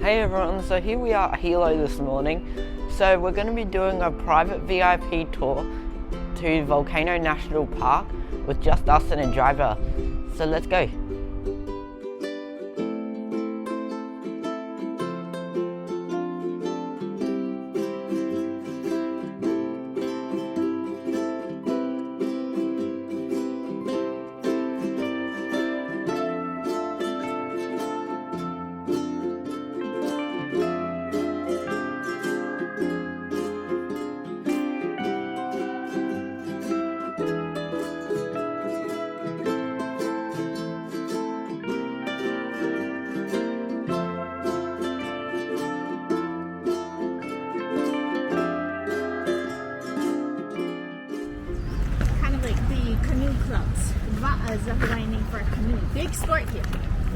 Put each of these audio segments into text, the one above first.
Hey everyone, so here we are at Hilo this morning. So we're going to be doing a private VIP tour to Volcanoes National Park with just us and a driver. So let's go. Is a Hawaiian name for a canoe. Big sport here.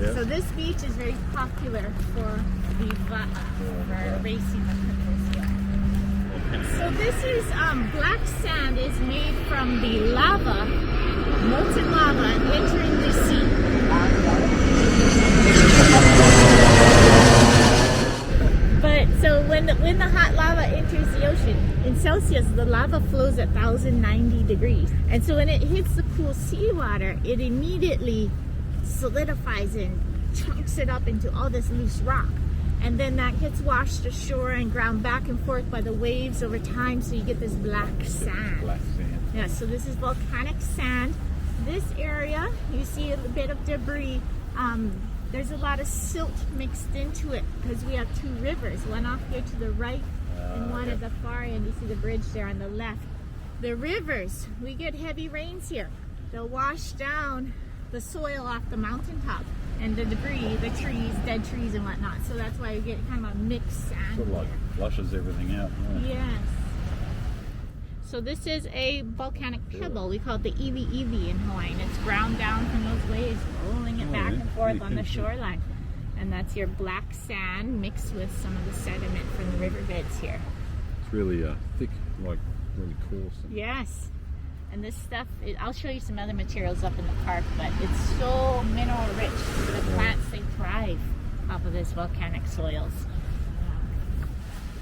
Yep. So this beach is very popular for the va'a, for racing the canoes here. So this is black sand is made from the lava, molten lava entering the sea. But so when the hot lava enters the ocean, in Celsius, the lava flows at 1,090 degrees. And so when it hits the cool seawater, it immediately solidifies and chunks it up into all this loose rock. And then that gets washed ashore and ground back and forth by the waves over time, so you get this black sand. Black sand. Yeah, so this is volcanic sand. This area, you see a bit of debris. There's a lot of silt mixed into it because we have two rivers, one off here to the right and one at the far end. You see the bridge there on the left. The rivers, we get heavy rains here. They'll wash down the soil off the mountaintop and the debris, the trees, dead trees and whatnot. So that's why you get kind of a mixed sand Sort of like here. flushes everything out. Yeah. Yes. So this is a volcanic pebble. We call it the iwi iwi in Hawaiian. It's ground down from those waves, rolling it back and forth on the shoreline. And that's your black sand mixed with some of the sediment from the riverbeds here. It's really thick, like really coarse. Yes. And this stuff, I'll show you some other materials up in the park, but it's so mineral rich. The plants, they thrive off of this volcanic soils.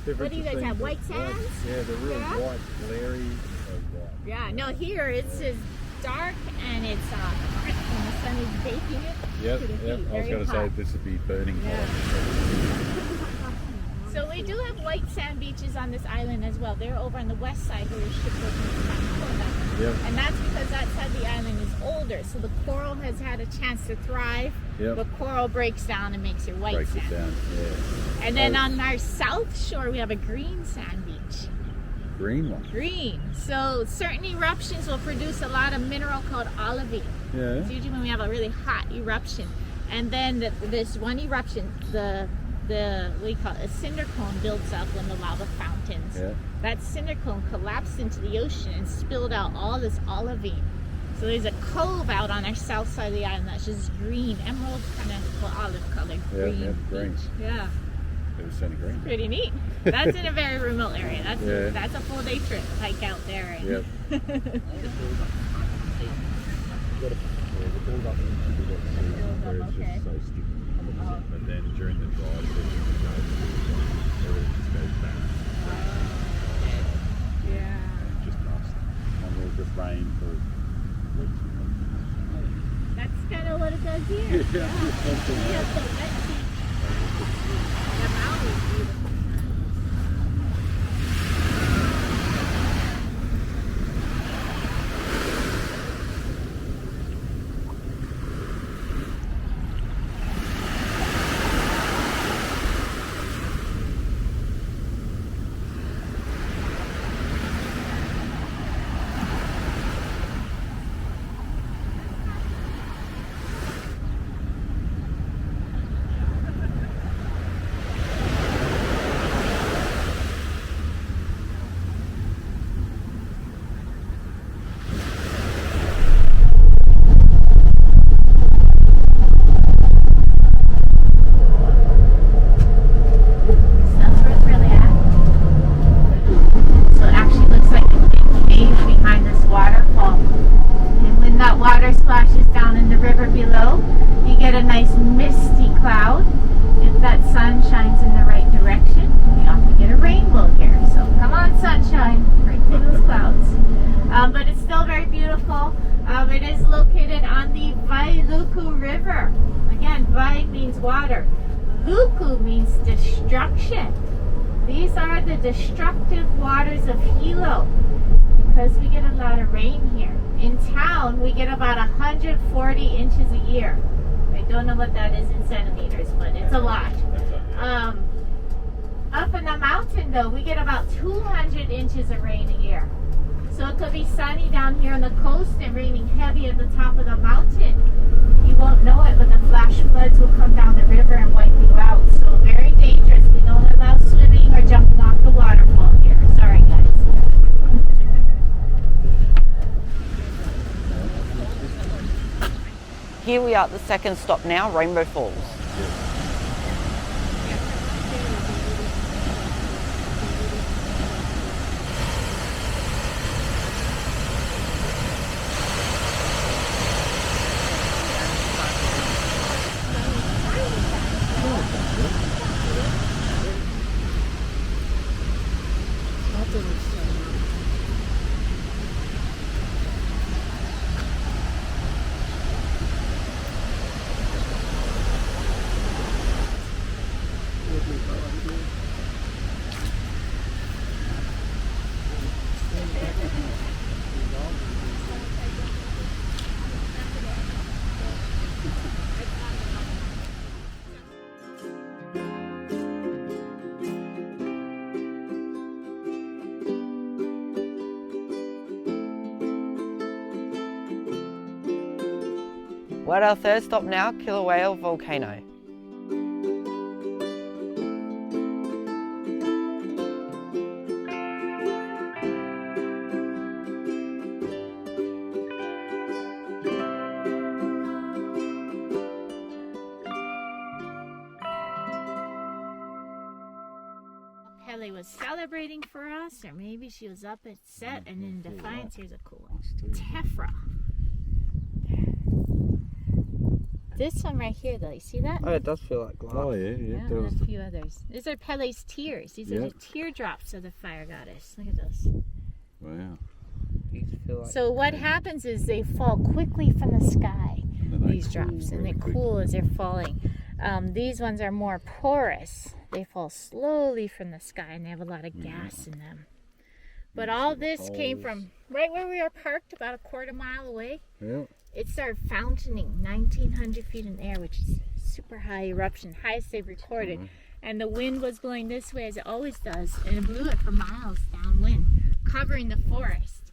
What do you guys have? White sands? Yeah, they're real white, glary. Yeah, no, here it's as dark and it's crisp and the sun is baking it. Yep. I was going to say this would be burning hot. So we do have white sand beaches on this island as well. They're over on the west side where the ship goes into Yep. And that's because that side of the island is older. So the coral has had a chance to thrive. Yep. The coral breaks down and makes your white Breaks sand. it down, yeah. And then on our south shore, we have a green sand beach. Green one? Green. So certain eruptions will produce a lot of mineral called olivine. Yeah. It's usually when we have a really hot eruption. And then this one eruption, the what do you call it, a cinder cone builds up when the lava fountains. Yeah. That cinder cone collapsed into the ocean and spilled out all this olivine. So there's a cove out on our south side of the island that's just green, emerald kind of olive color. Green. Beach. Yeah. It was sunny green. Pretty neat. That's in a very remote area. That's a full day trip hike out there. And Yep. Okay. And then during the dry season, everything just goes back. Yeah. Just rust. And we'll just rain for weeks. That's kind of what it does here. Yeah. We have the wet beach. The mountain is beautiful. means destruction. These are the destructive waters of Hilo because we get a lot of rain here. In town, we get about 140 inches a year. I don't know what that is in centimeters, but it's a lot. Up in the mountain, though, we get about 200 inches of rain a year. So it could be sunny down here on the coast and raining heavy at the top of the mountain. You won't know it, but the flash floods will come down the river and wipe you out. So very dangerous. We don't allow swimming or jumping off the waterfall here. Sorry, guys. Here we are at the second stop now, Rainbow Falls. We're at our third stop now, Kilauea Volcano. Pele was celebrating for us, or maybe she was up at set and in defiance. Here's a cool one. Tephra. This one right here, though, you see that? Oh, it does feel like glass. Oh yeah. Yeah, There and was a the, few others. These are Pele's tears. These are Yeah. the teardrops of the fire goddess. Look at those. wow. These feel like So what happens is they fall quickly from the sky, And then they these cool drops, and they really quick. cool as they're falling. These ones are more porous. They fall slowly from the sky, and they have a lot of gas in them. But all this came from right where we are parked, about a quarter mile away. Yeah. It started fountaining 1,900 feet in the air, which is super high eruption, highest they've recorded. And the wind was blowing this way, as it always does, and it blew it for miles downwind, covering the forest.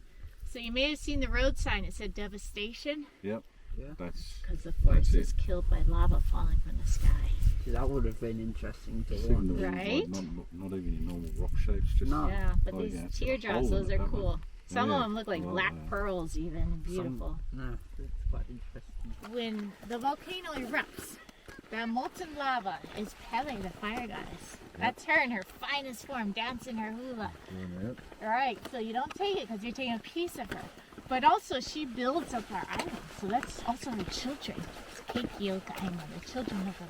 So you may have seen the road sign. It said devastation, Yep. Yeah. That's because the forest That's is killed by lava falling from the sky. that would have been interesting to even watch. the, Right? like, not even in normal rock shapes. Just No. Yeah, but Oh, these yeah, it's got a teardrops, hole in those it, are that one. cool. Some of Yeah. them look like Oh, black yeah. pearls even, beautiful. No, it's quite interesting. When the volcano erupts, that molten lava is Pele, the fire goddess. That's her in her finest form, dancing her hula. Yep. All right, so you don't take it because you're taking a piece of her. But also, she builds up our island, so that's also her children. It's Keikioka Island, the children of her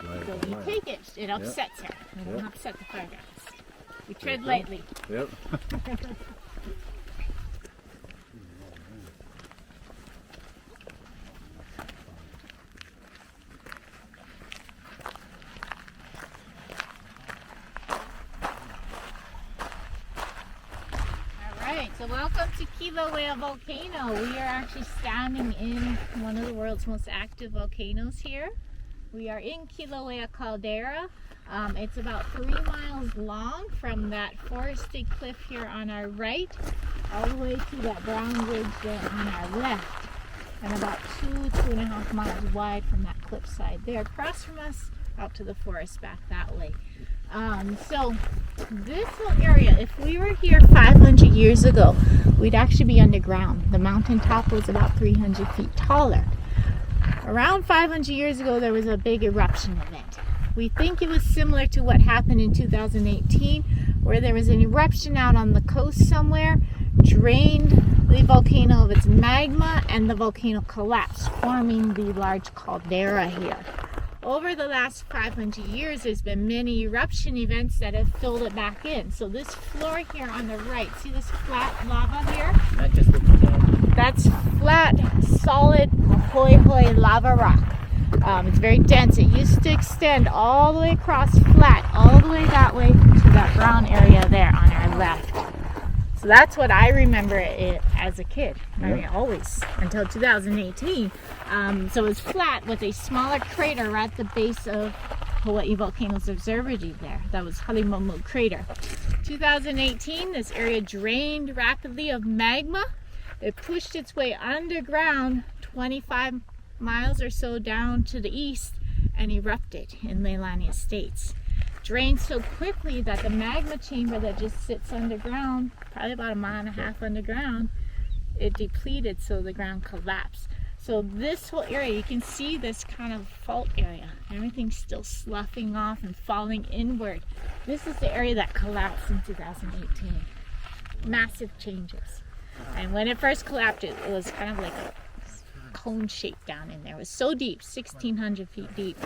island. So you take it, it upsets her. It don't upset the fire goddess. We tread lightly. Yep. Alright, so welcome to Kilauea Volcano. We are actually standing in one of the world's most active volcanoes here. We are in Kilauea Caldera. It's about 3 miles long from that forested cliff here on our right, all the way to that brown ridge there on our left, and about 2.5 miles wide from that cliffside there. Across from us, out to the forest back that way. So this whole area, if we were here 500 years ago, we'd actually be underground. The mountaintop was about 300 feet taller. Around 500 years ago, there was a big eruption event. We think it was similar to what happened in 2018, where there was an eruption out on the coast somewhere, drained the volcano of its magma, and the volcano collapsed, forming the large caldera here. Over the last 500 years, there's been many eruption events that have filled it back in. So this floor here on the right, see this flat lava here? That just looks dead. That's flat, solid, hoi hoi lava rock. It's very dense. It used to extend all the way across flat, all the way that way to that brown area there on our left. So that's what I remember it as a kid. I mean, always until 2018. So it's flat with a smaller crater right at the base of Hawaii Volcanoes Observatory there. That was Halimomu Crater. 2018, this area drained rapidly of magma. It pushed its way underground 25 miles or so down to the east and erupted in Leilani Estates. Drained so quickly that the magma chamber that just sits underground, probably about 1.5 miles underground, it depleted, so the ground collapsed. So this whole area, you can see this kind of fault area. Everything's still sloughing off and falling inward. This is the area that collapsed in 2018. Massive changes. And when it first collapsed, it was kind of like a cone shape down in there. It was so deep, 1,600 feet deep.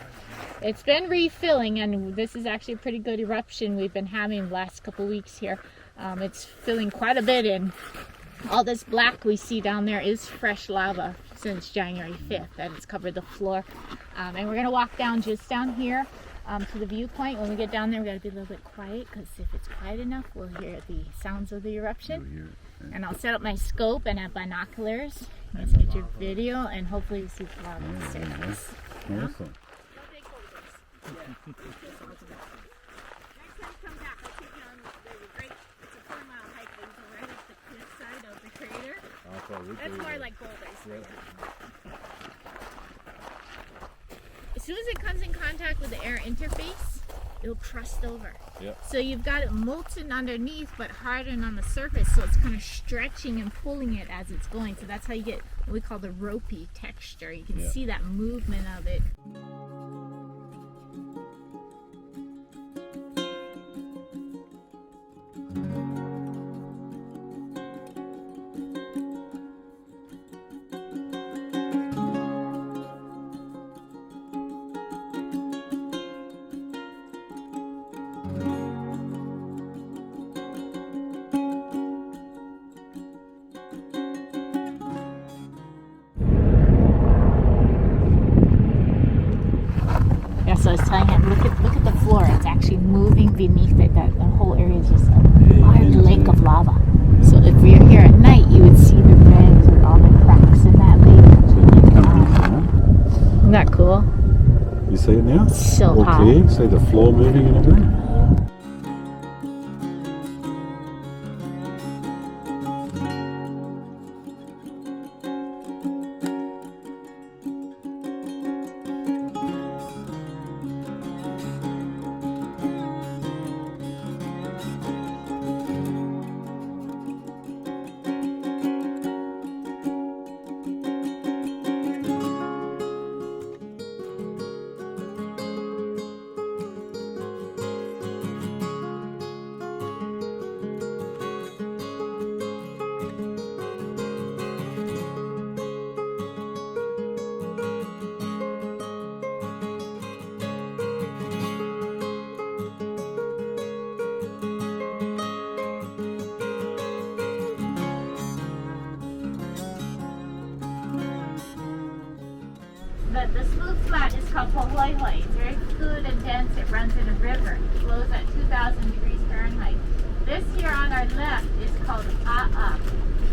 It's been refilling, and this is actually a pretty good eruption we've been having the last couple weeks here. It's filling quite a bit in. All this black we see down there is fresh lava since January 5th that has covered the floor. And we're going to walk down just down here to the viewpoint. When we get down there, we got to be a little bit quiet, because if it's quiet enough, we'll hear the sounds of the eruption. And I'll set up my scope and have binoculars. Let's get your video, and hopefully you see the cloud on the surface. Awesome. That's more like boulders. As soon as it comes in contact with the air interface, it'll crust over. So you've got it molten underneath but hardened on the surface, so it's kind of stretching and pulling it as it's going. So that's how you get what we call the ropey texture. You can see that movement of it. So I was telling him, look at the floor. It's actually moving beneath it. That the whole area is just a large lake of lava. So if we were here at night, you would see the reds or all the cracks in that lake. Isn't that cool? You see it now? So hot. Okay, see the floor moving and everything? The smooth flat is called Hawai'i. It's very fluid and dense. It runs in a river. It flows at 2,000 degrees Fahrenheit. This here on our left is called A'a.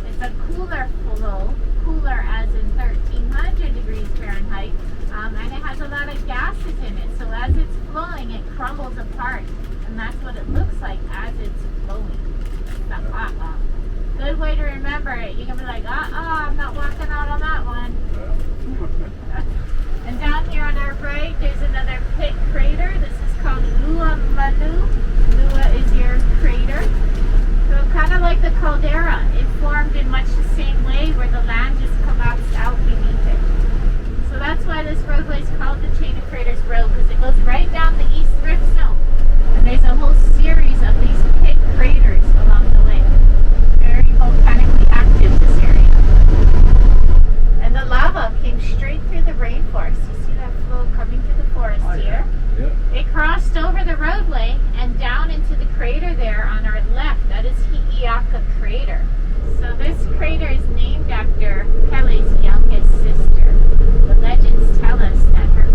It's a cooler flow, cooler as in 1,300 degrees Fahrenheit, and it has a lot of gases in it. So as it's flowing, it crumbles apart, and that's what it looks like as it's flowing. The A'a. Good way to remember it. You can be like, I'm not walking out on that one. And down here on our right, there's another pit crater. This is called Lua Manu. Lua is your crater. So kind of like the caldera. It formed in much the same way, where the land just collapsed out beneath it. So that's why this roadway is called the Chain of Craters Road, because it goes right down the East Rift Zone. And there's a whole series of these pit craters along the way. Very volcanically active, this area. And the lava came straight through the rainforest. You see that flow coming through the forest here? It crossed over the roadway and down into the crater there on our left. That is Hi'iaka Crater. So this crater is named after Pele's youngest sister. The legends tell us that her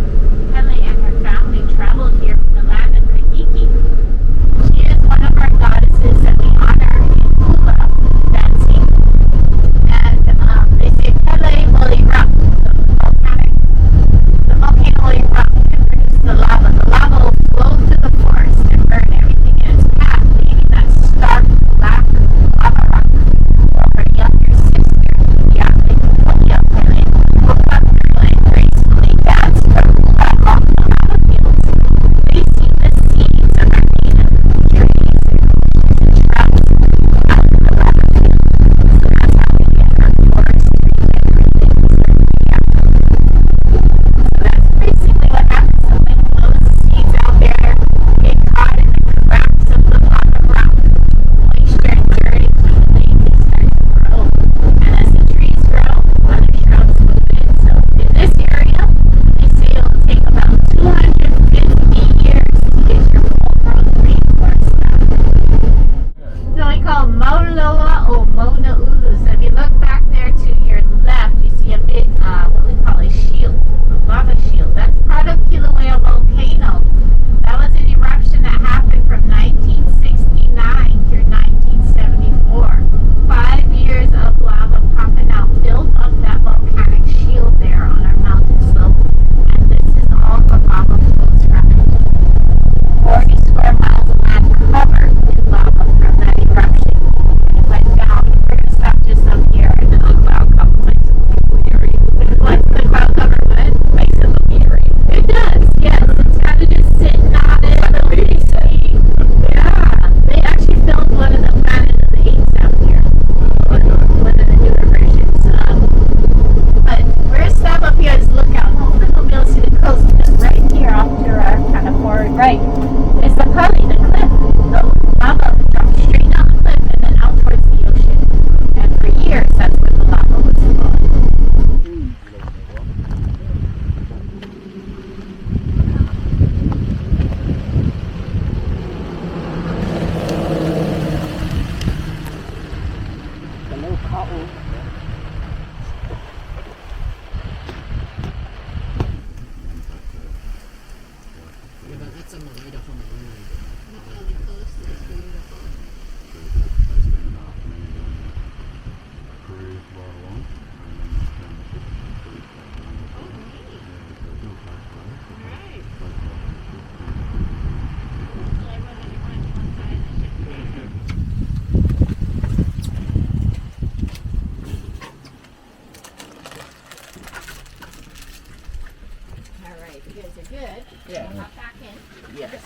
Yes.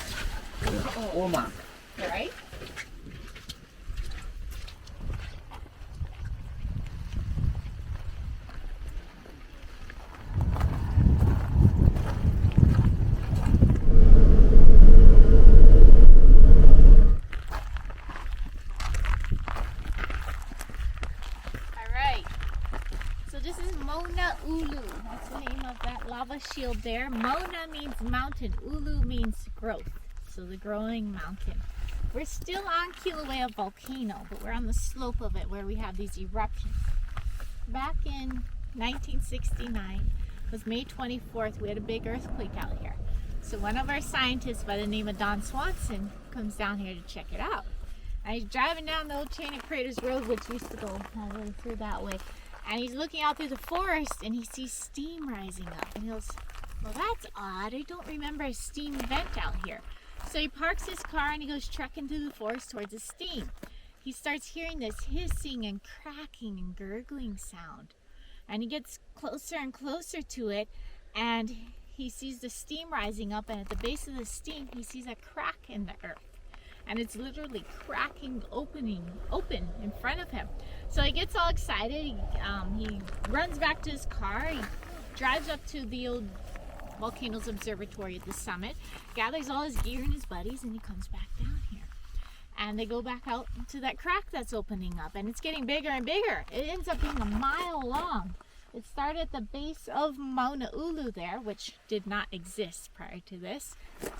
Warmer. Right? This is Mauna Ulu. That's the name of that lava shield there. Mauna means mountain. Ulu means growth. So the growing mountain. We're still on Kilauea volcano, but we're on the slope of it where we have these eruptions. Back in 1969, it was May 24th, we had a big earthquake out here. So one of our scientists by the name of Don Swanson comes down here to check it out. And he's driving down the old Chain of Craters Road, which used to go all the way through that way. And he's looking out through the forest and he sees steam rising up. And he goes, well, that's odd. I don't remember a steam vent out here. So he parks his car and he goes trekking through the forest towards the steam. He starts hearing this hissing and cracking and gurgling sound. And he gets closer and closer to it and he sees the steam rising up, and at the base of the steam he sees a crack in the earth. And it's literally cracking open in front of him. So he gets all excited. He runs back to his car. He drives up to the old Volcanoes Observatory at the summit, gathers all his gear and his buddies, and he comes back down here. And they go back out to that crack that's opening up, and it's getting bigger and bigger. It ends up being a mile long. It started at the base of Mauna Ulu there, which did not exist prior to this,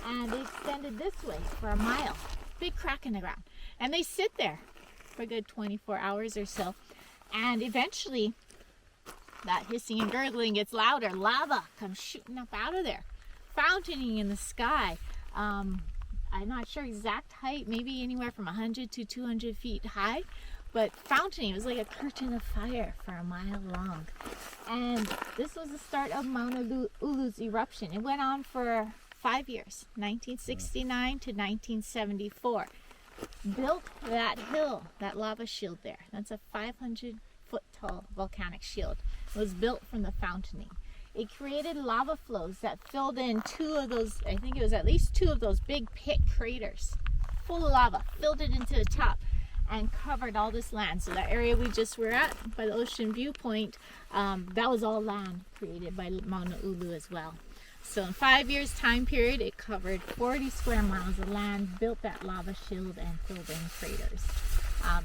and it extended this way for a mile. Big crack in the ground. And they sit there for a good 24 hours or so. And eventually, that hissing and gurgling gets louder. Lava comes shooting up out of there, fountaining in the sky. I'm not sure exact height, maybe anywhere from 100 to 200 feet high. But fountaining, it was like a curtain of fire for a mile long. And this was the start of Mauna Ulu's eruption. It went on for 5 years, 1969 to 1974. Built that hill, that lava shield there. That's a 500-foot tall volcanic shield. It was built from the fountaining. It created lava flows that filled in two of those, I think it was at least two of those big pit craters, full of lava, filled it into the top and covered all this land. So that area we just were at by the ocean viewpoint, that was all land created by Mauna Ulu as well. So in 5 years time period, it covered 40 square miles of land, built that lava shield, and filled in craters.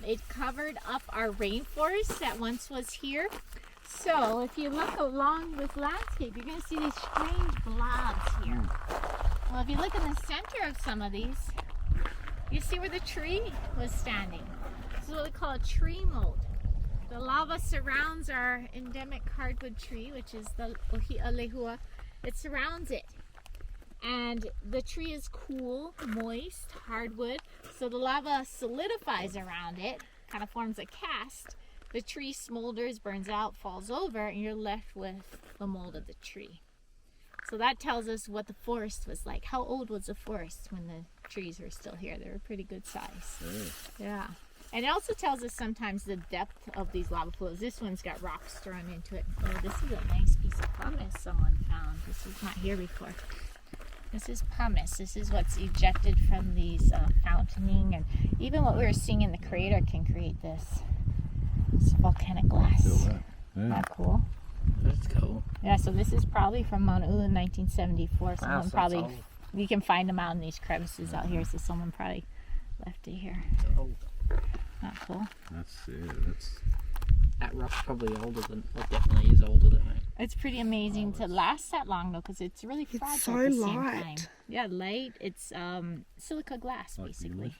It covered up our rainforest that once was here. So if you look along this landscape, you're going to see these strange blobs here. Well, if you look in the center of some of these, you see where the tree was standing. This is what we call a tree mold. The lava surrounds our endemic hardwood tree, which is the Ohia lehua. It surrounds it, and the tree is cool, moist, hardwood, so the lava solidifies around it, kind of forms a cast. The tree smolders, burns out, falls over, and you're left with the mold of the tree. So that tells us what the forest was like. How old was the forest when the trees were still here? They were pretty good size. Yeah. And it also tells us sometimes the depth of these lava flows. This one's got rocks thrown into it. Oh, this is a nice piece of pumice someone found. This was not here before. This is pumice. This is what's ejected from these fountaining. And even what we were seeing in the crater can create this volcanic glass. Isn't that cool? That's cool. Yeah, so this is probably from Mauna Ulu in 1974. Someone probably, old. you can find them out in these crevices out here, so someone probably left it here. Not cool. That rock's probably older than, well, definitely is older than me. It's pretty amazing to last that long though, because it's really fragile at the same time. Yeah, light. It's silica glass basically.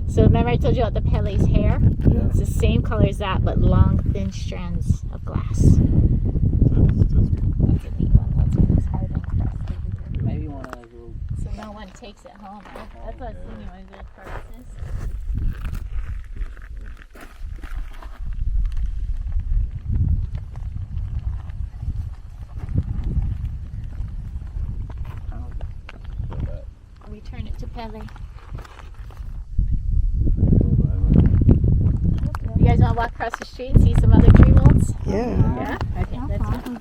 So remember I told you about the Pele's hair? Yeah. It's the same color as that, but long, thin strands of glass. That's a neat one. What's in this Haugen crust over here? Maybe one of those little... So no one takes it home. Right? That's what I was thinking when I did purposes. We turn it to Pele. You guys want to walk across the street and see some other tree molds? Yeah. Yeah? Okay, let's go.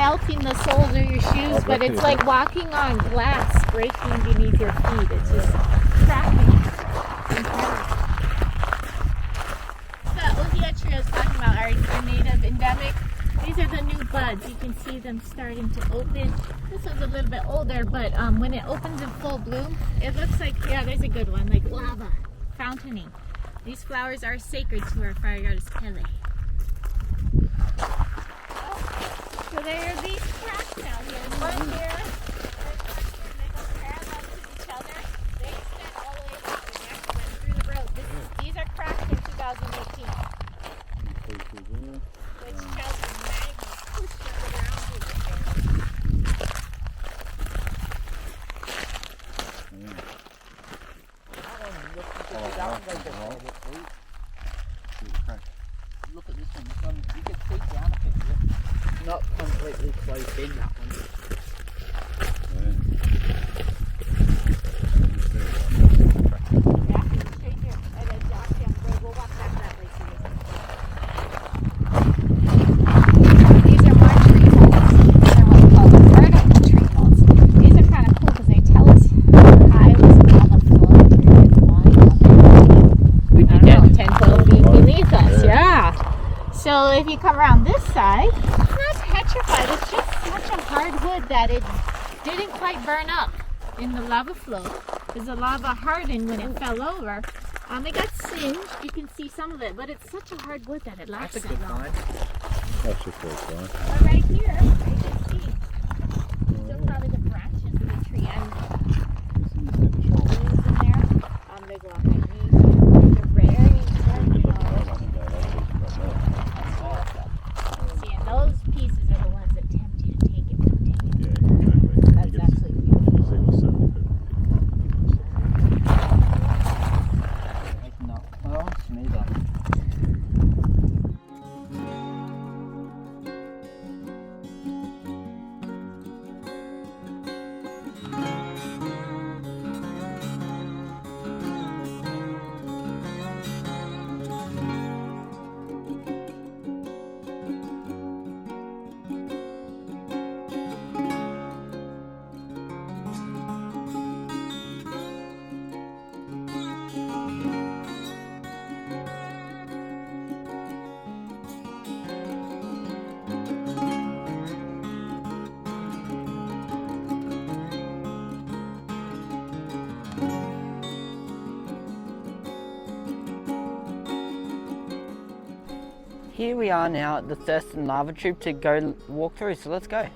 melting the soles of your shoes, but it's like walking on glass breaking beneath your feet. It's just cracking. Incredible. The ohia tree I was talking about are native endemic. These are the new buds. You can see them starting to open. This one's a little bit older, but when it opens in full bloom, it looks like, yeah, there's a good one, like lava, fountaining. These flowers are sacred to our fire goddess Pele. So there are these cracks down here. One here, they go parallel to each other. They extend all the way out the next one through the road. These are cracked in 2018. Which tells the magma pushed underground here. Look at this one. This one, you can see down a bit. Not completely closed in, that one. These are more tree molds. They're what we call the vertical tree molds. These are kind of cool because they tell us how high was the lava flow and I don't know, 10, 12 feet beneath us. Yeah. So if you come around this side, it's not petrified. It's just such a hard wood that it didn't quite burn up in the lava flow because the lava hardened when it fell over. It got singed. You can see some of it, but it's such a hard wood that it lasts that long. That's a cool sign. But right here, you can see these are probably the branches of the tree and leaves in there. They go up like these. They're very, see, and those pieces are the ones that tempt you to take it. Yeah, exactly. That's absolutely beautiful. You see what's so many people. It's not. Oh, smoother. Here we are now at the Thurston lava tube to go walk through, so let's go.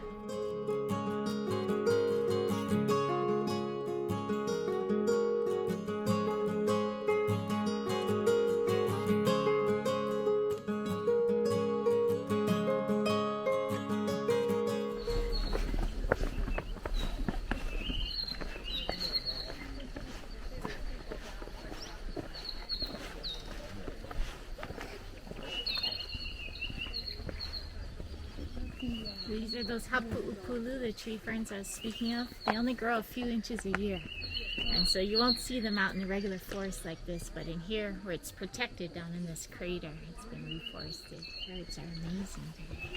These are those hapu'upulu, the tree ferns I was speaking of. They only grow a few inches a year. And so you won't see them out in the regular forest like this, but in here, where it's protected down in this crater, it's been reforested. Birds are amazing today.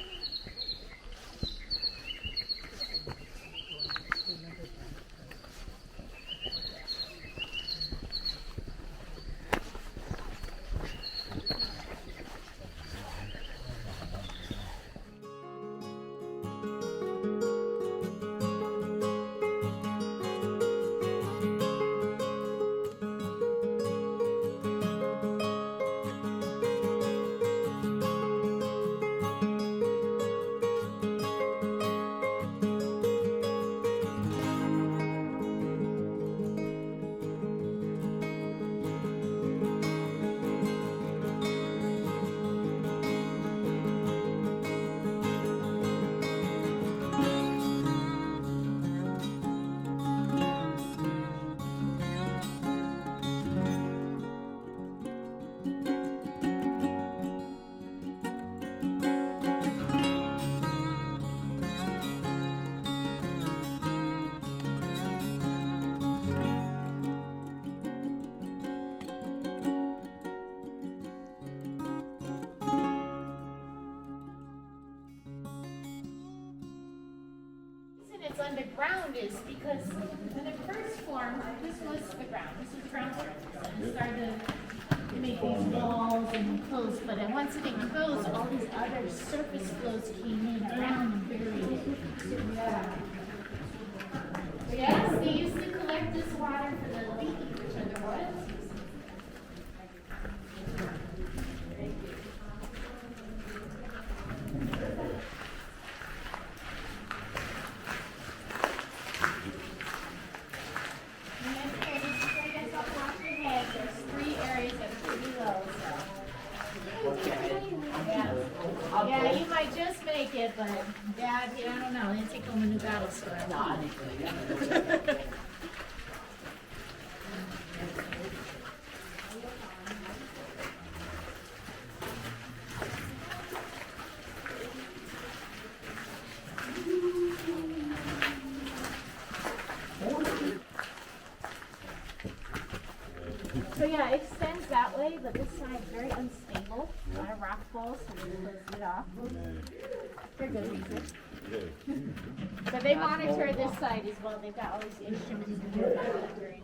it's underground is because when it first formed, this was the ground. This was the ground surface. And it started to make these walls and enclose. But then once it enclosed, all these other surface flows came in around and buried it. Yeah. Yes, they used to collect this water for the leaky, which are the royalties. Yeah, you might just make it, but Dad, I don't know. They take home a new battle scar. So yeah, it extends that way, but this side is very unstable. A lot of rock falls, so we close it off. For good reason. But they monitor this side as well. They've got all these instruments to do monitoring.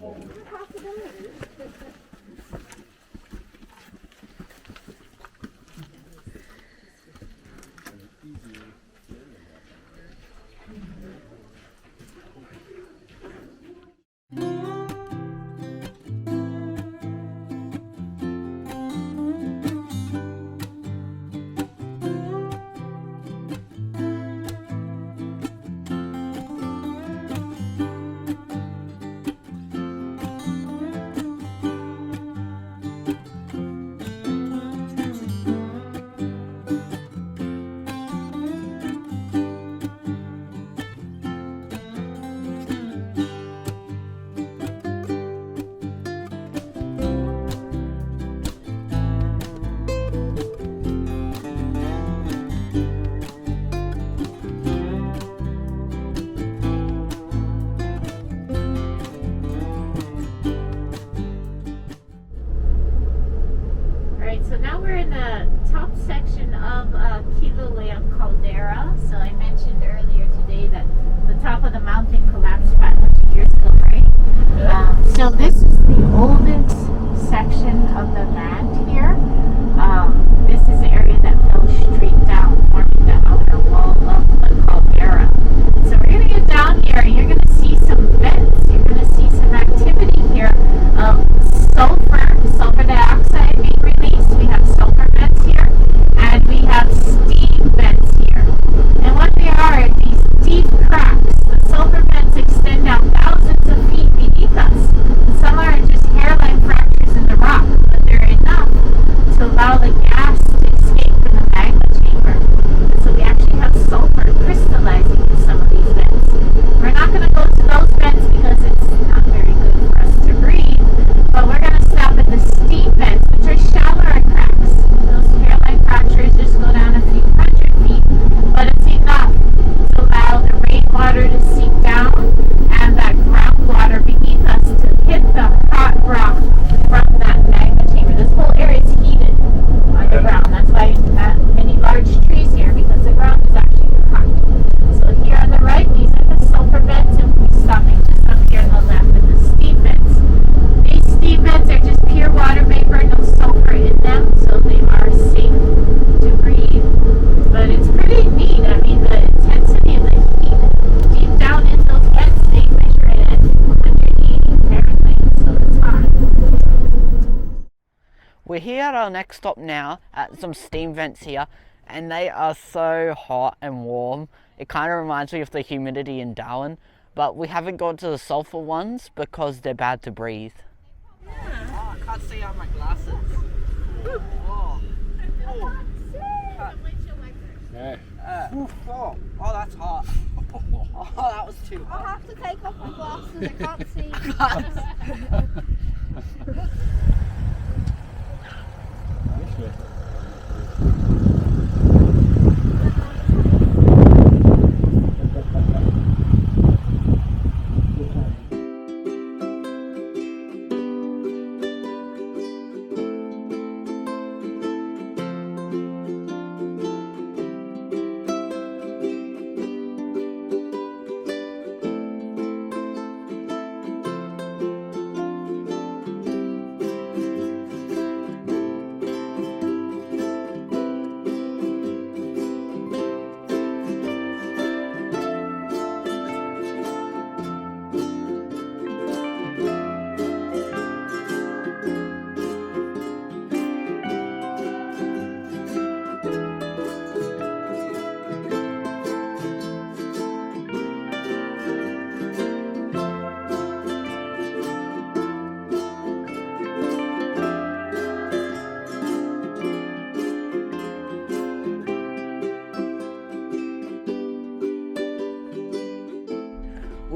So now we're in the top section of Kilauea caldera. So I mentioned earlier today that the top of the mountain collapsed 500 years ago, right? So this is the oldest section of the land here. This is the area that fell straight down, forming the outer wall of the caldera. So we're going to get down here and you're going to see some vents. You're going to see some activity here. Sulfur dioxide being released. We have sulfur vents here, and we have steam vents here. And what they are these deep cracks. The sulfur vents extend out thousands of feet beneath us. Some are just hairline fractures in the rock, but they're enough to allow the gas to escape from the magma chamber. And so we actually have sulfur crystallizing in some of these vents. We're not going to go to those vents because it's not very good for us to breathe, but we're going to stop at the steam vents, which are shallower cracks. Those hairline fractures just go down a few hundred feet, but it's enough to allow the rainwater to seep down and that groundwater beneath us to hit the hot rock from that magma chamber. This whole area is heated underground. That's why you have many large trees here, because the ground is actually hot. So here on the right, these are the sulfur vents, and we'll be stopping just up here on the left at the steam vents. These steam vents are just pure water vapor, no sulfur in them, so they are safe to breathe. But it's pretty neat. I mean, the intensity of the heat deep down in those vents, they measure it at 180 Fahrenheit, so it's hot. We're here at our next stop now at some steam vents here, and they are so hot and warm. It kind of reminds me of the humidity in Darwin, but we haven't gone to the sulfur ones because they're bad to breathe. Yeah. Oh, I can't see out my glasses. Oh. Oh, that's hot. Oh, that was too hot. I'll have to take off my glasses. I can't see.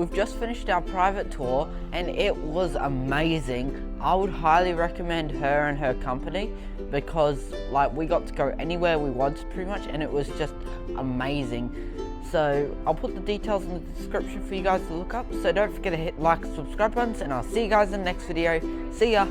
we've just finished our private tour and it was amazing. I would highly recommend her and her company because like we got to go anywhere we wanted pretty much, and it was just amazing. So I'll put the details in the description for you guys to look up. So don't forget to hit like and subscribe buttons, and I'll see you guys in the next video. See ya!